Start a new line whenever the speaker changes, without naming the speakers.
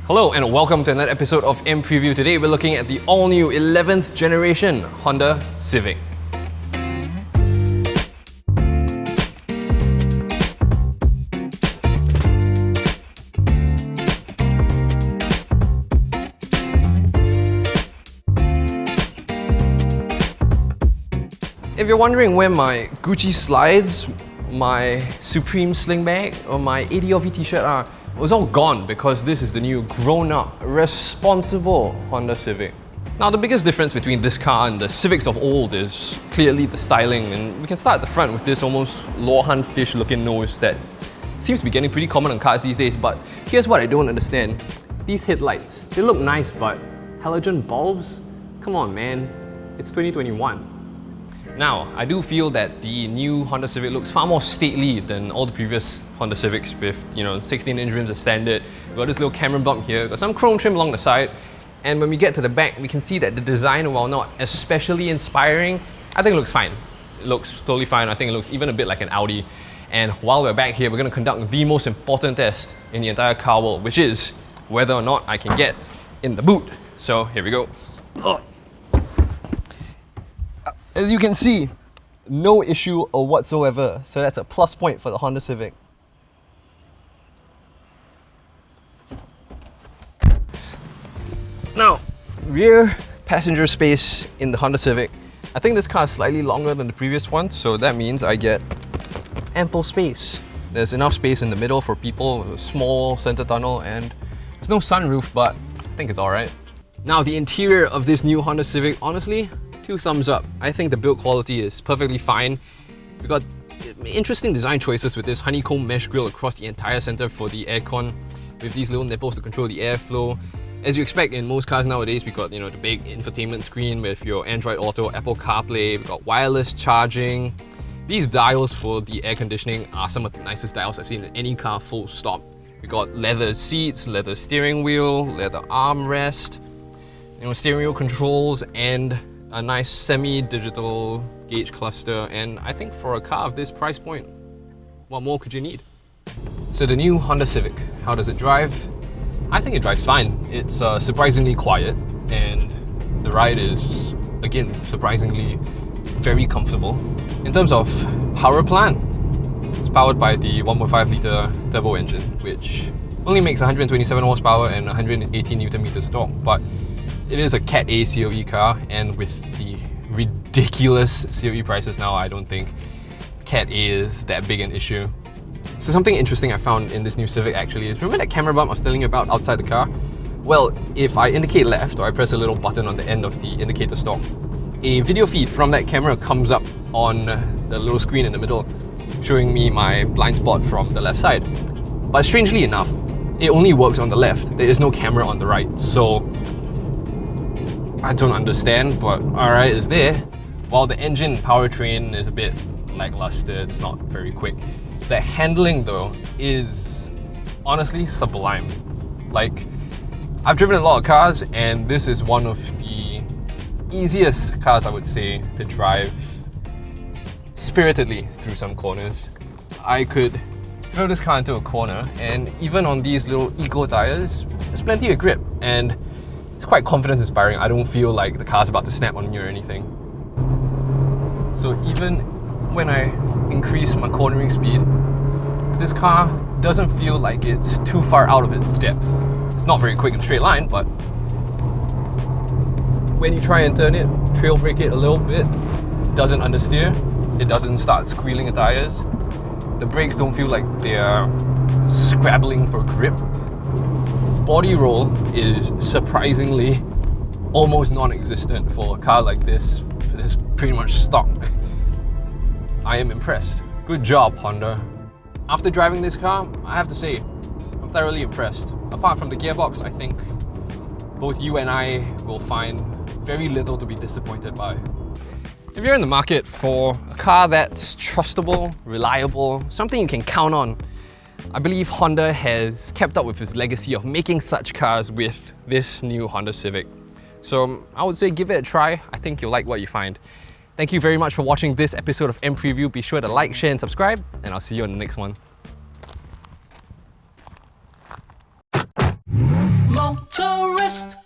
Hello and welcome to another episode of mPreview. Today we're looking at the all-new 11th generation Honda Civic. If you're wondering where my Gucci slides, my Supreme sling bag, or my ADLV t-shirt are, it was all gone because this is the new grown-up, responsible Honda Civic. Now the biggest difference between this car and the Civics of old is clearly the styling, and we can start at the front with this almost lawhunt fish looking nose that seems to be getting pretty common on cars these days. But here's what I don't understand. These headlights, they look nice, but halogen bulbs? Come on man, it's 2021. Now, I do feel that the new Honda Civic looks far more stately than all the previous Honda Civics with, 16-inch rims as standard. We've got this little camera bump here, got some chrome trim along the side, and when we get to the back, we can see that the design, while not especially inspiring, I think it looks fine. It looks totally fine. I think it looks even a bit like an Audi. And while we're back here, we're going to conduct the most important test in the entire car world, which is whether or not I can get in the boot. So here we go. As you can see, no issue whatsoever, so that's a plus point for the Honda Civic. Now, rear passenger space in the Honda Civic. I think this car is slightly longer than the previous one, so that means I get ample space. There's enough space in the middle for people with a small center tunnel, and there's no sunroof, but I think it's alright. Now, the interior of this new Honda Civic, honestly, 2 thumbs up. I think the build quality is perfectly fine. We got interesting design choices with this honeycomb mesh grille across the entire center for the aircon, with these little nipples to control the airflow. As you expect in most cars nowadays, we got the big infotainment screen with your Android Auto, Apple CarPlay. We got wireless charging. These dials for the air conditioning are some of the nicest dials I've seen in any car, full stop. We got leather seats, leather steering wheel, leather armrest, steering wheel controls, and a nice semi-digital gauge cluster. And I think for a car of this price point, what more could you need? So the new Honda Civic, how does it drive? I think it drives fine. It's surprisingly quiet, and the ride is, again, surprisingly very comfortable. In terms of power plant, it's powered by the 1.5 litre turbo engine, which only makes 127 horsepower and 180 Newton meters of torque. But it is a Cat A COE car, and with the ridiculous COE prices now, I don't think Cat A is that big an issue. So something interesting I found in this new Civic actually is, remember that camera bump I was telling you about outside the car? Well, if I indicate left, or I press a little button on the end of the indicator stalk, a video feed from that camera comes up on the little screen in the middle, showing me my blind spot from the left side. But strangely enough, it only works on the left. There is no camera on the right, so I don't understand, but alright, it's there. While the engine powertrain is a bit lackluster, it's not very quick. The handling though is honestly sublime. Like, I've driven a lot of cars, and this is one of the easiest cars, I would say, to drive spiritedly through some corners. I could throw this car into a corner, and even on these little eco tires, there's plenty of grip, and it's quite confidence inspiring. I don't feel like the car's about to snap on me or anything. So even when I increase my cornering speed, this car doesn't feel like it's too far out of its depth. It's not very quick in a straight line, but when you try and turn it, trail brake it a little bit, it doesn't understeer, it doesn't start squealing the tires. The brakes don't feel like they're scrabbling for grip. Body roll is surprisingly almost non-existent for a car like this. It's pretty much stock. I am impressed. Good job, Honda. After driving this car, I have to say, I'm thoroughly impressed. Apart from the gearbox, I think both you and I will find very little to be disappointed by. If you're in the market for a car that's trustable, reliable, something you can count on, I believe Honda has kept up with its legacy of making such cars with this new Honda Civic. So I would say give it a try. I think you'll like what you find. Thank you very much for watching this episode of mPreview. Be sure to like, share and subscribe, and I'll see you on the next one.
Motorist.